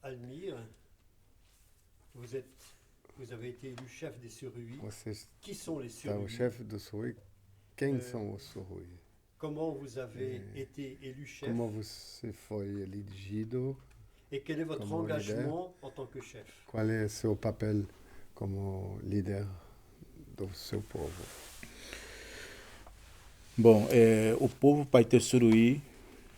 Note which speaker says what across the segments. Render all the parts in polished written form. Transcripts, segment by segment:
Speaker 1: Almir, vous êtes, vous avez été élu chef des Suruí.
Speaker 2: Você
Speaker 1: Qui sont les
Speaker 2: está o
Speaker 1: Suruí?
Speaker 2: chefe do Surui. Quem
Speaker 1: Euh,
Speaker 2: são os Surui?
Speaker 1: Comment vous avez été élu chef?
Speaker 2: Como você foi elegido?
Speaker 1: Et quel est votre
Speaker 2: como
Speaker 1: engagement en tant que chef?
Speaker 2: Qual é seu papel como líder do seu povo?
Speaker 3: Bom, o povo Paiter Suruí,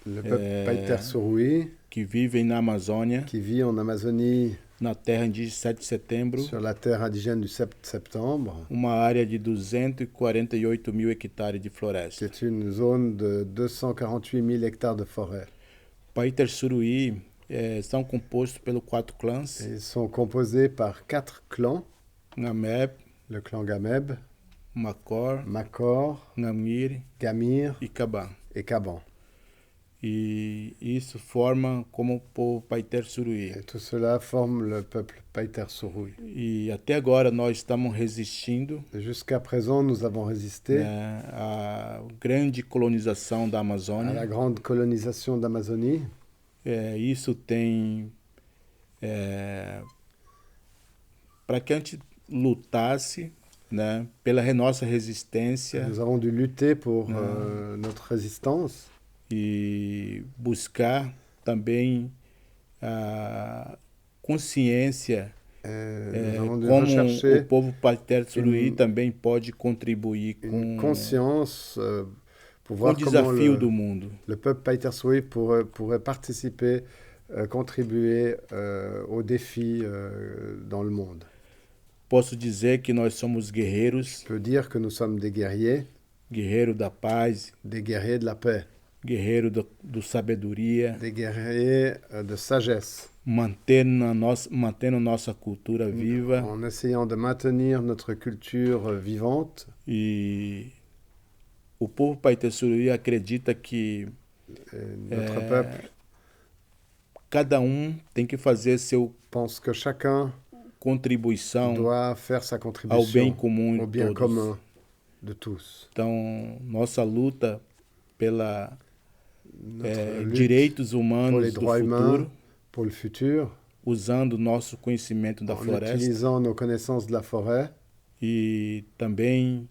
Speaker 2: Le peuple Paiter Surui,
Speaker 3: que vive na Amazônia,
Speaker 2: qui vit en Amazonie,
Speaker 3: na terra indígena 7 de setembro,
Speaker 2: sur la terre indigène du 7 septembre,
Speaker 3: uma área de 248 mil hectares de floresta.
Speaker 2: c'est une zone de 248 000 hectares de forêt.
Speaker 3: Paiter Suruí são compostos pelos 4 clãs,
Speaker 2: Et ils sont composés par 4 clans,
Speaker 3: Ngameb,
Speaker 2: le clan Gameb,
Speaker 3: Macor,
Speaker 2: Makor,
Speaker 3: Ngamir
Speaker 2: Gamir
Speaker 3: e Caban.
Speaker 2: et Kaban.
Speaker 3: E isso forma como o povo Paiter Suruí.
Speaker 2: Et tout cela forme le peuple Paiter Surui.
Speaker 3: E até agora nós estamos resistindo,
Speaker 2: Et jusqu'à présent, nous avons résisté
Speaker 3: né, à grande colonização da
Speaker 2: à la
Speaker 3: Amazônia.
Speaker 2: grande colonisation d'Amazonie.
Speaker 3: Isso tem para que a gente lutasse, né, pela nossa resistência
Speaker 2: Nous avons dû lutter pour notre résistance
Speaker 3: e buscar também a consciência
Speaker 2: nous avons dû
Speaker 3: como
Speaker 2: rechercher
Speaker 3: o povo Paiter Suruí
Speaker 2: une-
Speaker 3: também pode contribuir
Speaker 2: une
Speaker 3: com
Speaker 2: conscience pour
Speaker 3: o
Speaker 2: voir comment
Speaker 3: desafio do mundo.
Speaker 2: le peuple Paiter Surui pourrait participer, contribuer aux défis dans le monde.
Speaker 3: Posso dizer que nós somos guerreiros,
Speaker 2: Je peux dire que nous sommes des
Speaker 3: guerreiro da paz,
Speaker 2: guerriers de la paix,
Speaker 3: guerreiro do sabedoria,
Speaker 2: des guerriers de sagesse,
Speaker 3: mantendo nossa cultura viva
Speaker 2: en essayant de maintenir notre culture vivante.
Speaker 3: e o povo Paiter Suruí acredita que
Speaker 2: Notre peuple
Speaker 3: cada tem que fazer seu
Speaker 2: pense que chacun
Speaker 3: contribuição
Speaker 2: doit faire sa
Speaker 3: ao bem
Speaker 2: contribution
Speaker 3: comum
Speaker 2: au
Speaker 3: de
Speaker 2: bien
Speaker 3: todos.
Speaker 2: commun de tous.
Speaker 3: Então, nossa luta pela
Speaker 2: Notre lutte
Speaker 3: direitos
Speaker 2: pour
Speaker 3: humanos
Speaker 2: les
Speaker 3: do
Speaker 2: droits humains,
Speaker 3: futuro,
Speaker 2: pour le futur,
Speaker 3: usando nosso conhecimento da
Speaker 2: en
Speaker 3: floresta
Speaker 2: utilisant nos connaissances de la forêt
Speaker 3: e também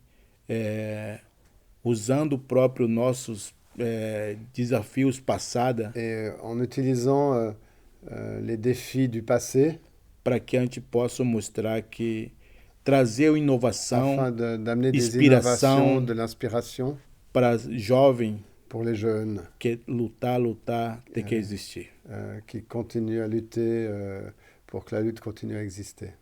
Speaker 3: usando próprio nossos desafios passados
Speaker 2: et en utilisant les défis du passé
Speaker 3: para que a gente possa mostrar que trazer a inovação
Speaker 2: afin d'amener des
Speaker 3: inspiration,
Speaker 2: innovations, de l'inspiration
Speaker 3: para jovem
Speaker 2: pour les jeunes
Speaker 3: que lutar tem que existir.
Speaker 2: qui continuent à lutter pour que la lutte continue à exister.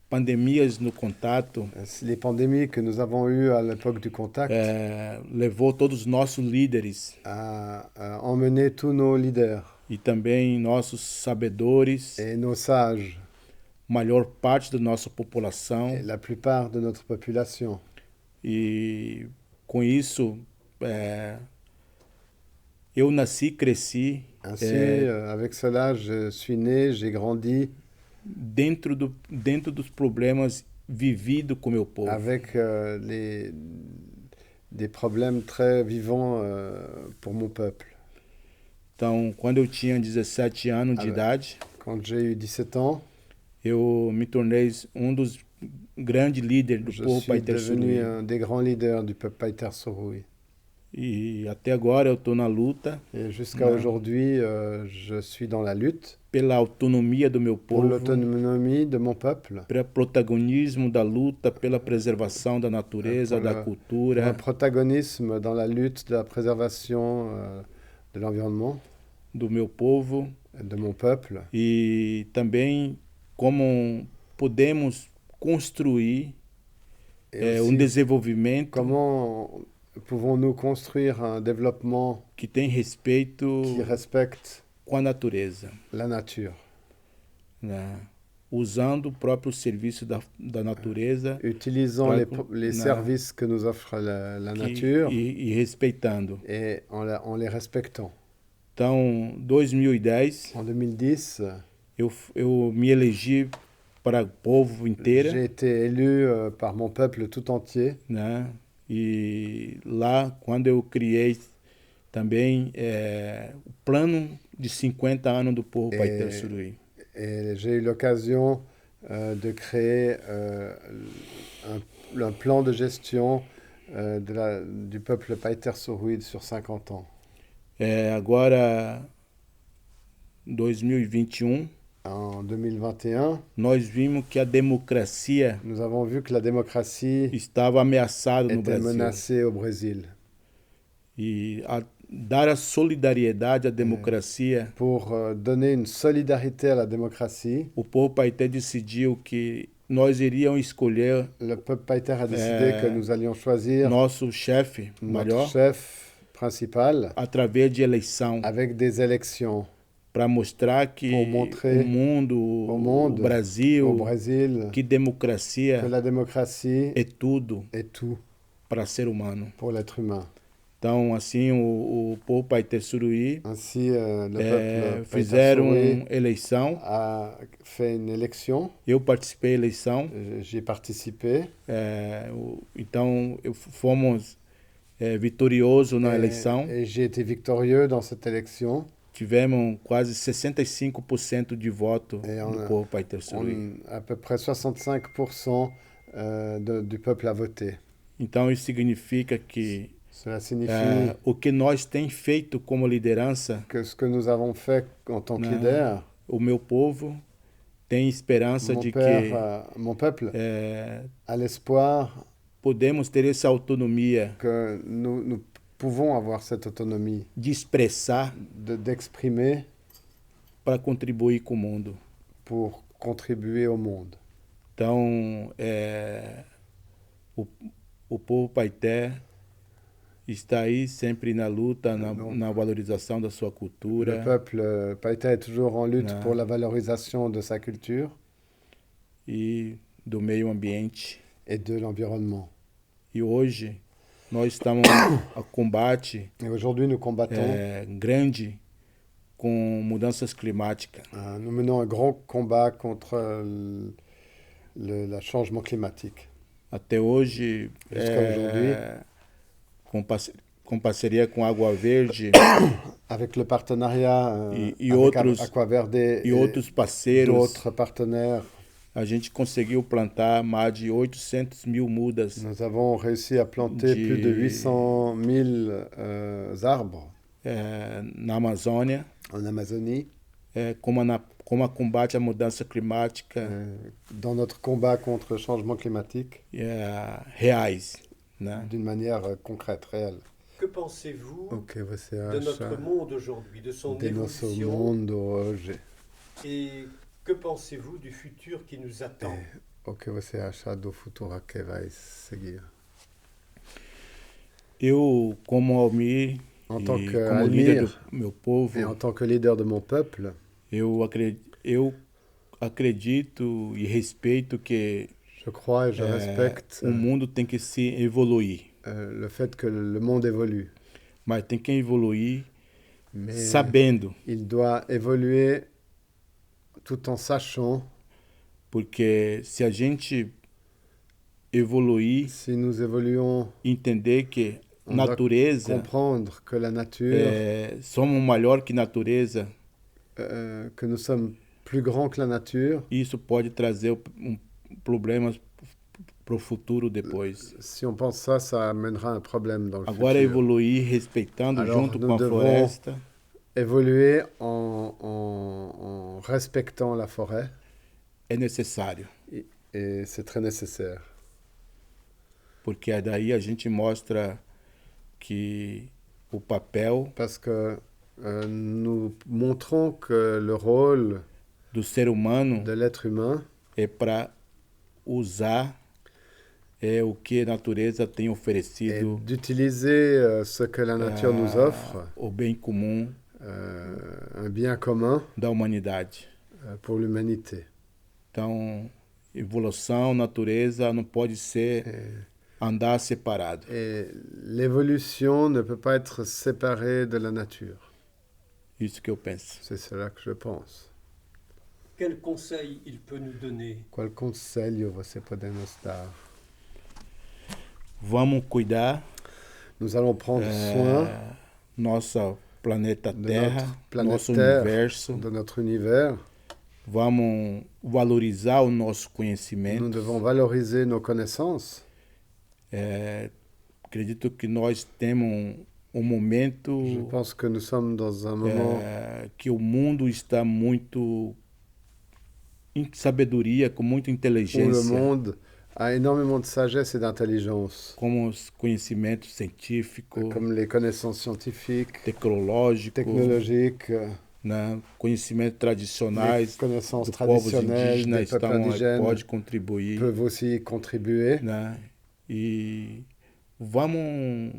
Speaker 3: Pandemias no contato
Speaker 2: Les pandémies que nous avons eues à l'époque du contact
Speaker 3: levou todos os nossos líderes
Speaker 2: a emmené tous nos leaders
Speaker 3: e também nossos sabedores,
Speaker 2: et nos sages
Speaker 3: maior parte da nossa população.
Speaker 2: et la plupart de notre population.
Speaker 3: E com isso, eu nasci, cresci
Speaker 2: Ainsi, avec cela, je suis né, j'ai grandi
Speaker 3: dentro dos problemas vividos com meu povo.
Speaker 2: avec des problèmes très vivants pour mon peuple.
Speaker 3: Então, quando eu tinha 17 anos de idade,
Speaker 2: Quand j'ai eu 17 ans,
Speaker 3: eu me tornei dos grandes líderes do
Speaker 2: je
Speaker 3: povo
Speaker 2: suis
Speaker 3: Paiter
Speaker 2: devenu
Speaker 3: Suruí.
Speaker 2: un des grands leaders du peuple Paiter Surui.
Speaker 3: E até agora eu estou na luta
Speaker 2: Et jusqu'à
Speaker 3: Non.
Speaker 2: aujourd'hui, je suis dans la lutte
Speaker 3: pela autonomia do meu
Speaker 2: pour
Speaker 3: povo,
Speaker 2: l'autonomie de mon peuple,
Speaker 3: pelo protagonismo da luta pela preservação da natureza,
Speaker 2: Pour
Speaker 3: da
Speaker 2: le- pour
Speaker 3: cultura,
Speaker 2: un protagonisme dans la lutte de la préservation de l'environnement,
Speaker 3: do meu povo
Speaker 2: de mon peuple,
Speaker 3: e também como podemos construir
Speaker 2: et
Speaker 3: um
Speaker 2: aussi
Speaker 3: desenvolvimento
Speaker 2: comment pouvons-nous construire un développement
Speaker 3: que tem respeito
Speaker 2: qui respecte
Speaker 3: com a natureza,
Speaker 2: la nature,
Speaker 3: né? Usando o próprio serviço da natureza
Speaker 2: utilisant
Speaker 3: Pra-
Speaker 2: les
Speaker 3: na-
Speaker 2: services que nous offre la
Speaker 3: que-
Speaker 2: nature
Speaker 3: e respeitando.
Speaker 2: et en les respectant.
Speaker 3: Então, 2010,
Speaker 2: En 2010,
Speaker 3: eu me elegi para o povo inteiro,
Speaker 2: j'ai été élu par mon peuple tout entier.
Speaker 3: né? E lá, quando eu criei também o plano de 50 anos do povo Paiter Suruí.
Speaker 2: Et j'ai eu l'occasion de créer un plan de gestion du peuple Paiter Suruí sur 50 ans.
Speaker 3: Agora, 2021,
Speaker 2: En 2021,
Speaker 3: nós vimos que a democracia
Speaker 2: nous avons vu que la démocratie
Speaker 3: estava ameaçada no
Speaker 2: était
Speaker 3: Brasil.
Speaker 2: menacée au Brésil.
Speaker 3: E dar a solidariedade à democracia,
Speaker 2: Pour donner une solidarité à la démocratie,
Speaker 3: o povo Paiter decidiu que nós iríamos escolher
Speaker 2: le peuple Paiter a décidé que nous allions choisir
Speaker 3: nosso chefe
Speaker 2: notre
Speaker 3: maior
Speaker 2: chef principal
Speaker 3: através de eleição,
Speaker 2: avec des élections
Speaker 3: para mostrar que
Speaker 2: Pour montrer
Speaker 3: o mundo,
Speaker 2: au monde,
Speaker 3: o Brasil,
Speaker 2: au Brésil,
Speaker 3: que democracia
Speaker 2: que la démocratie
Speaker 3: é tudo
Speaker 2: est tout
Speaker 3: para ser humano.
Speaker 2: pour l'être humain.
Speaker 3: Então, assim, o povo Paiter Suruí
Speaker 2: Ainsi, le peuple Paiter
Speaker 3: fizeram
Speaker 2: Suruí
Speaker 3: eleição.
Speaker 2: a fait une élection.
Speaker 3: Eu participei da eleição.
Speaker 2: J'y ai participé.
Speaker 3: Então, fomos vitoriosos na eleição.
Speaker 2: Et j'ai été victorieux dans cette élection.
Speaker 3: Tivemos quase 65% de voto do povo Paiter Suruí.
Speaker 2: À peu près 65% du peuple a voté.
Speaker 3: Então, isso significa que
Speaker 2: Cela signifie
Speaker 3: o que nós temos feito como liderança,
Speaker 2: que ce que nous avons fait en tant que leader,
Speaker 3: o meu povo tem esperança de
Speaker 2: mon peuple
Speaker 3: que
Speaker 2: a l'espoir
Speaker 3: podemos ter essa autonomia
Speaker 2: que nous pouvons avoir cette autonomie
Speaker 3: de expressar
Speaker 2: d'exprimer
Speaker 3: para contribuir com o mundo.
Speaker 2: pour contribuer au monde.
Speaker 3: Então, o povo Paiter está aí sempre na luta, na valorização da sua cultura.
Speaker 2: Le peuple Paiter est toujours en lutte pour la valorisation de sa culture
Speaker 3: e do meio ambiente.
Speaker 2: Et de l'environnement.
Speaker 3: E hoje nós estamos a combate
Speaker 2: nous combattons
Speaker 3: grande com mudanças climáticas.
Speaker 2: Nous menons un grand combat contre le changement climatique.
Speaker 3: Até hoje, com parceria com Água Verde,
Speaker 2: avec le partenariat
Speaker 3: e
Speaker 2: avec
Speaker 3: outros
Speaker 2: Aquaverde
Speaker 3: e outros parceiros,
Speaker 2: d'autres partenaires,
Speaker 3: a gente conseguiu plantar mais de 800 mil mudas.
Speaker 2: Nous avons réussi à planter plus de 800 000 arbres
Speaker 3: na Amazônia,
Speaker 2: en Amazonie,
Speaker 3: como a combate à mudança climática
Speaker 2: dans notre combat contre le changement climatique,
Speaker 3: reais, né?
Speaker 2: D'une manière concrète, réelle.
Speaker 1: Que pensez-vous
Speaker 2: você
Speaker 1: de notre monde aujourd'hui, de son
Speaker 2: nosso
Speaker 1: évolution
Speaker 2: mundo hoje?
Speaker 1: Et que pensez-vous du futur qui nous attend?
Speaker 2: O que você acha do futuro que vai seguir?
Speaker 3: Eu, como Almir,
Speaker 2: como
Speaker 3: líder do meu povo,
Speaker 2: et en tant que leader de mon peuple,
Speaker 3: eu acredito e respeito que
Speaker 2: je crois et je respecte
Speaker 3: o mundo tem que se evoluir.
Speaker 2: Le fait que le monde évolue.
Speaker 3: Mas tem que evoluir sabendo.
Speaker 2: Il doit évoluer tout en sachant.
Speaker 3: Porque se a gente evoluir,
Speaker 2: si nous évoluons,
Speaker 3: entender que natureza,
Speaker 2: comprendre que la nature,
Speaker 3: somos maior que natureza,
Speaker 2: que nous sommes plus grands que la nature,
Speaker 3: isso pode trazer problemas para o futuro depois.
Speaker 2: Si on pense ça, ça amènera un problème dans le
Speaker 3: Agora
Speaker 2: futur.
Speaker 3: Evoluir respeitando alors, junto com a floresta.
Speaker 2: Évoluer en respectant la forêt.
Speaker 3: É necessário.
Speaker 2: Et c'est très nécessaire.
Speaker 3: Porque daí a gente mostra que o papel.
Speaker 2: Parce que nous montrons que le rôle
Speaker 3: do ser humano,
Speaker 2: de l'être humain,
Speaker 3: é para usar o que a natureza tem oferecido,
Speaker 2: d'utiliser ce que la nature nous offre,
Speaker 3: o bem comum,
Speaker 2: un bien commun
Speaker 3: da humanidade,
Speaker 2: pour l'humanité.
Speaker 3: Então, evolução, natureza não pode ser andar separado.
Speaker 2: Et l'évolution ne peut pas être séparée de la nature.
Speaker 3: Isso que eu penso.
Speaker 2: C'est cela que je pense.
Speaker 1: Quel conseil il peut nous donner?
Speaker 2: Qual conselho você pode nos dar?
Speaker 3: Vamos cuidar.
Speaker 2: Nous allons prendre soin
Speaker 3: nosso planeta
Speaker 2: de
Speaker 3: Terra,
Speaker 2: notre planète
Speaker 3: nosso
Speaker 2: Terre,
Speaker 3: universo.
Speaker 2: de notre univers.
Speaker 3: Vamos valorizar o nosso
Speaker 2: Nous
Speaker 3: conhecimento.
Speaker 2: devons valoriser nos connaissances.
Speaker 3: Acredito que nós temos um momento
Speaker 2: Je pense que nous sommes dans un moment
Speaker 3: que o mundo está muito em sabedoria, com muita
Speaker 2: où le
Speaker 3: inteligência,
Speaker 2: monde a énormément de sagesse et d'intelligence,
Speaker 3: como os conhecimentos científicos,
Speaker 2: comme les connaissances scientifiques,
Speaker 3: tecnológicos,
Speaker 2: technologiques,
Speaker 3: né? Conhecimentos
Speaker 2: les
Speaker 3: tradicionais
Speaker 2: connaissances
Speaker 3: dos povos
Speaker 2: traditionnelles des
Speaker 3: indígenas
Speaker 2: peuples
Speaker 3: estão,
Speaker 2: indigènes
Speaker 3: pode contribuir,
Speaker 2: peuvent aussi contribuer.
Speaker 3: né? E vamos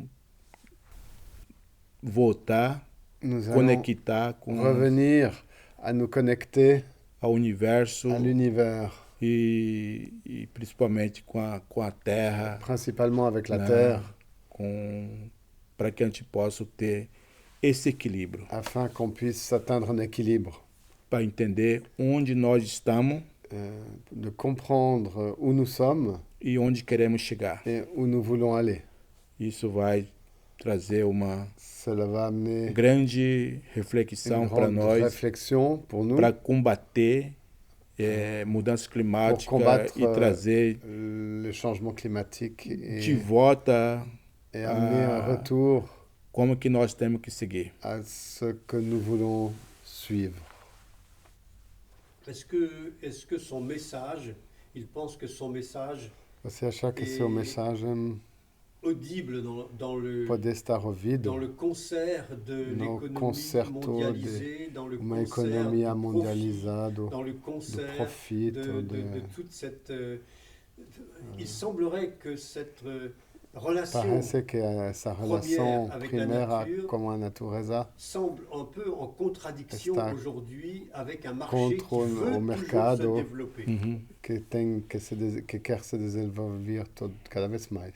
Speaker 3: voltar,
Speaker 2: Nous allons
Speaker 3: conectar com
Speaker 2: revenir à nous connecter
Speaker 3: ao universo
Speaker 2: à l'univers,
Speaker 3: e principalmente com a Terra,
Speaker 2: principalement avec la
Speaker 3: né?
Speaker 2: Terre,
Speaker 3: Para que a gente possa ter esse equilíbrio,
Speaker 2: afin qu'on puisse atteindre un équilibre,
Speaker 3: para entender onde nós estamos
Speaker 2: de comprendre où nous sommes
Speaker 3: e onde queremos chegar.
Speaker 2: et où nous voulons aller.
Speaker 3: Isso vai trazer uma
Speaker 2: Cela va amener
Speaker 3: grande
Speaker 2: une
Speaker 3: reflexão para
Speaker 2: grande
Speaker 3: nós,
Speaker 2: réflexion pour nous,
Speaker 3: para combater mudança
Speaker 2: pour
Speaker 3: climática
Speaker 2: combattre
Speaker 3: e trazer
Speaker 2: le changement climatique
Speaker 3: de volta
Speaker 2: et amener un retour
Speaker 3: como que nós temos que seguir.
Speaker 2: à ce que nous voulons suivre.
Speaker 1: Est-ce que son message, il pense que son message
Speaker 2: Você achar que seu mensagem
Speaker 1: audible
Speaker 2: pode estar ouvido
Speaker 1: dans le concert de
Speaker 2: no
Speaker 1: l'économie
Speaker 2: concerto
Speaker 1: mondialisée, dans le
Speaker 2: uma
Speaker 1: concert
Speaker 2: economia
Speaker 1: du profit,
Speaker 2: mondializada,
Speaker 1: dans le
Speaker 2: do
Speaker 1: concert
Speaker 2: profit,
Speaker 1: de toute cette... il semblerait que cette relation
Speaker 2: parece que essa relação
Speaker 1: avec la
Speaker 2: primeira
Speaker 1: nature
Speaker 2: com a natureza
Speaker 1: semble un peu en contradiction
Speaker 2: Está
Speaker 1: aujourd'hui avec un marché
Speaker 2: contre
Speaker 1: qui veut
Speaker 2: o
Speaker 1: toujours
Speaker 2: mercado.
Speaker 1: se développer.
Speaker 2: que quer se desenvolver cada vez mais.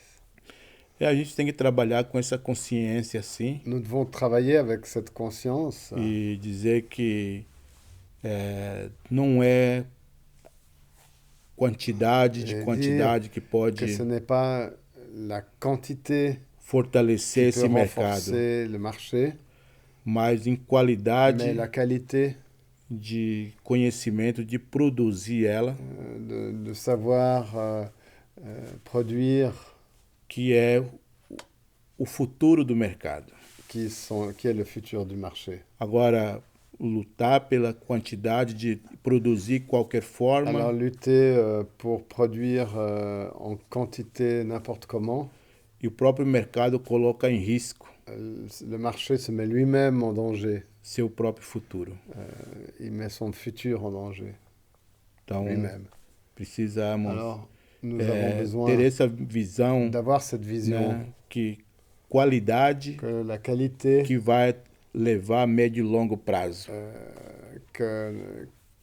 Speaker 3: E a gente tem que trabalhar com essa consciência assim
Speaker 2: Nous devons travailler avec cette conscience
Speaker 3: e dizer que não é quantidade de
Speaker 2: É
Speaker 3: quantidade que pode
Speaker 2: que ce n'est pas la quantité
Speaker 3: fortalecer
Speaker 2: qui peut
Speaker 3: esse mercado,
Speaker 2: renforcer le marché,
Speaker 3: mas em qualidade
Speaker 2: mais la qualité
Speaker 3: de conhecimento, de produzir ela,
Speaker 2: de savoir produire
Speaker 3: que é o futuro do mercado.
Speaker 2: qui est le futur du marché.
Speaker 3: Agora, lutar pela quantidade de produzir qualquer forma,
Speaker 2: Alors lutter pour produire en quantité n'importe comment,
Speaker 3: e o próprio mercado coloca em risco
Speaker 2: le marché se met lui-même en danger,
Speaker 3: seu próprio futuro.
Speaker 2: il met son futur en danger
Speaker 3: Então,
Speaker 2: lui-même.
Speaker 3: precisamos
Speaker 2: Alors nous avons
Speaker 3: ter
Speaker 2: besoin
Speaker 3: essa visão,
Speaker 2: d'avoir cette vision
Speaker 3: né, que qualidade
Speaker 2: que la qualité
Speaker 3: que vai levar a médio e longo prazo.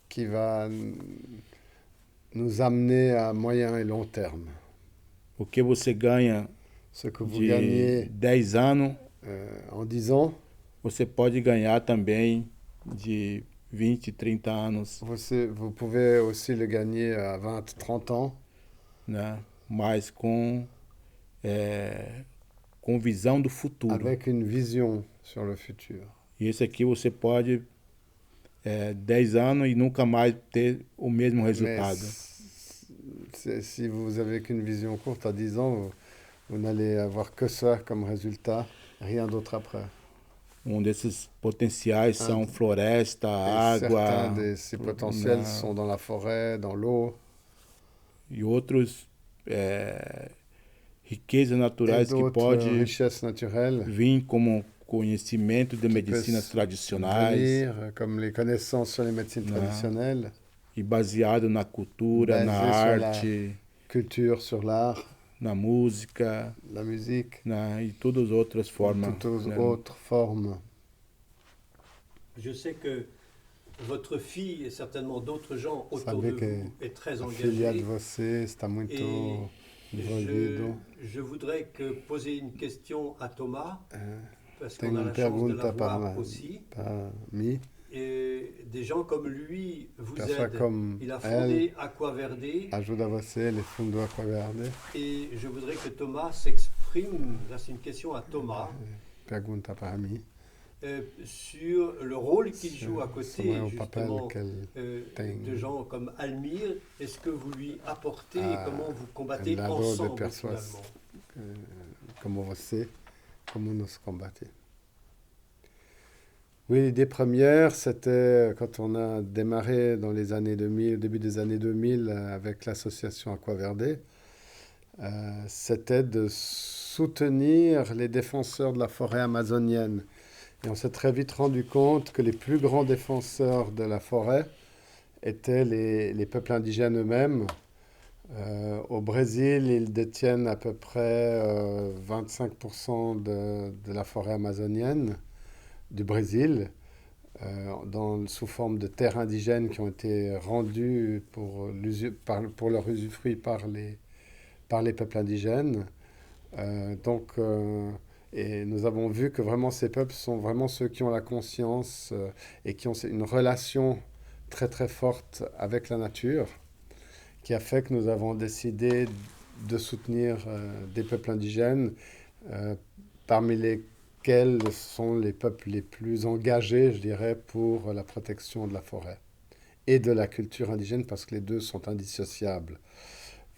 Speaker 2: qui va nous amener à moyen et long terme.
Speaker 3: O que você ganha
Speaker 2: Ce que vous
Speaker 3: de
Speaker 2: gagnez
Speaker 3: 10 anos,
Speaker 2: en 10 ans,
Speaker 3: você pode ganhar também de 20, 30 anos,
Speaker 2: vous pouvez aussi le gagner à 20, 30 ans,
Speaker 3: né? Mas com visão do futuro.
Speaker 2: avec une vision sur le futur.
Speaker 3: E esse aqui você pode 10 anos e nunca mais ter o mesmo resultado.
Speaker 2: Si vous avez qu'une vision courte à 10 ans, vous n'allez avoir que ça comme résultat, rien d'autre après.
Speaker 3: Desses potenciais são floresta,
Speaker 2: Et
Speaker 3: água,
Speaker 2: certains de ces potentiels sont dans la forêt, dans l'eau,
Speaker 3: e outros riquezas
Speaker 2: et
Speaker 3: naturais que
Speaker 2: d'autres
Speaker 3: pode
Speaker 2: richesses naturelles
Speaker 3: vir como conhecimento de medicinas
Speaker 2: peuvent
Speaker 3: tradicionais
Speaker 2: venir, comme les connaissances sur les médecines
Speaker 3: Non.
Speaker 2: traditionnelles,
Speaker 3: e baseado na cultura, na
Speaker 2: Basé sur la-
Speaker 3: arte,
Speaker 2: culture sur l'art,
Speaker 3: na música,
Speaker 2: la musique,
Speaker 3: e todas as outras formas.
Speaker 2: toutes
Speaker 3: né?
Speaker 2: autres formes.
Speaker 1: Je sais que votre fille et certainement d'autres gens autour
Speaker 2: Saber
Speaker 1: de
Speaker 2: que
Speaker 1: vous est très
Speaker 2: A filha de
Speaker 1: engagée.
Speaker 2: você está muito
Speaker 1: Et
Speaker 2: envolvido.
Speaker 1: je voudrais poser une question à Thomas, parce
Speaker 2: Tenho
Speaker 1: qu'on a
Speaker 2: uma
Speaker 1: la chance de
Speaker 2: pergunta
Speaker 1: l'avoir
Speaker 2: para
Speaker 1: aussi.
Speaker 2: mim.
Speaker 1: Et des gens comme lui vous
Speaker 2: Pessoa
Speaker 1: aident.
Speaker 2: como
Speaker 1: Il a
Speaker 2: elle
Speaker 1: fondé Aquaverde
Speaker 2: ajuda você, ele fundou a Aquaverde.
Speaker 1: et je voudrais que Thomas s'exprime. Là, c'est une question à Thomas.
Speaker 2: pergunta para mim
Speaker 1: sur le rôle qu'il joue à côté
Speaker 2: sobre o papel
Speaker 1: justement
Speaker 2: que ele tem
Speaker 1: de gens comme Almir. Est-ce que vous lui apportez et comment vous combattez
Speaker 2: em lado de
Speaker 1: ensemble
Speaker 2: pessoas
Speaker 1: finalement?
Speaker 2: como você, como nos combater. Oui, l'idée première, c'était quand on a démarré dans les années 2000, au début des années 2000 avec l'association Aquaverde, c'était de soutenir les défenseurs de la forêt amazonienne. Et on s'est très vite rendu compte que les plus grands défenseurs de la forêt étaient les peuples indigènes eux-mêmes. Au Brésil, ils détiennent à peu près 25% de la forêt amazonienne du Brésil, sous forme de terres indigènes qui ont été rendues pour leur usufruit par les peuples indigènes. Et nous avons vu que vraiment ces peuples sont vraiment ceux qui ont la conscience et qui ont une relation très très forte avec la nature, qui a fait que nous avons décidé de soutenir des peuples indigènes, parmi lesquels sont les peuples les plus engagés, je dirais, pour la protection de la forêt et de la culture indigène, parce que les deux sont indissociables,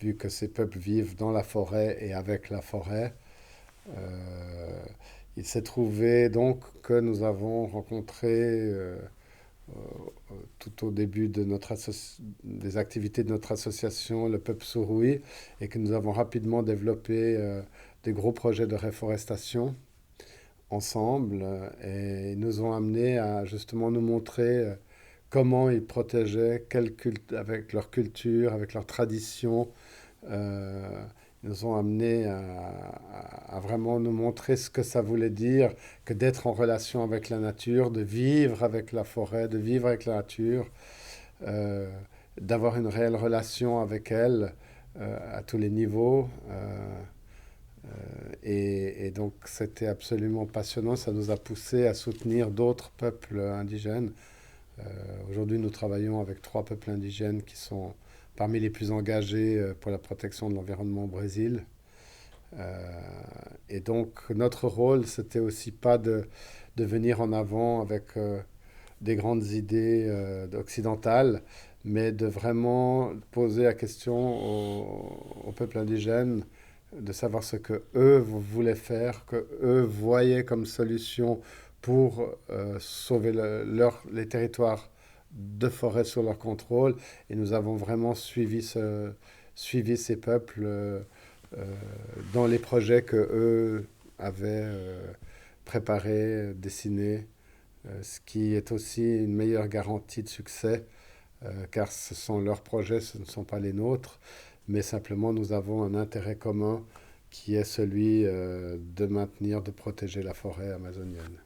Speaker 2: vu que ces peuples vivent dans la forêt et avec la forêt. Il s'est trouvé donc que nous avons rencontré tout au début de des activités de notre association, le peuple Surui, et que nous avons rapidement développé des gros projets de réforestation ensemble, et ils nous ont amenés à justement nous montrer comment ils protégeaient, avec leur culture, avec leur tradition. Ils nous ont amenés à vraiment nous montrer ce que ça voulait dire que d'être en relation avec la nature, de vivre avec la forêt, de vivre avec la nature, d'avoir une réelle relation avec elle à tous les niveaux. Et donc c'était absolument passionnant, ça nous a poussé à soutenir d'autres peuples indigènes. Aujourd'hui, nous travaillons avec 3 peuples indigènes qui sont parmi les plus engagés pour la protection de l'environnement au Brésil. Et donc, notre rôle, c'était aussi pas de venir en avant avec des grandes idées occidentales, mais de vraiment poser la question aux peuples indigènes, de savoir ce que eux voulaient faire, que eux voyaient comme solution pour sauver les territoires de forêt sous leur contrôle. Et nous avons vraiment suivi ces peuples dans les projets que eux avaient préparés, dessinés, ce qui est aussi une meilleure garantie de succès, car ce sont leurs projets, ce ne sont pas les nôtres, mais simplement nous avons un intérêt commun qui est celui de maintenir, de protéger la forêt amazonienne.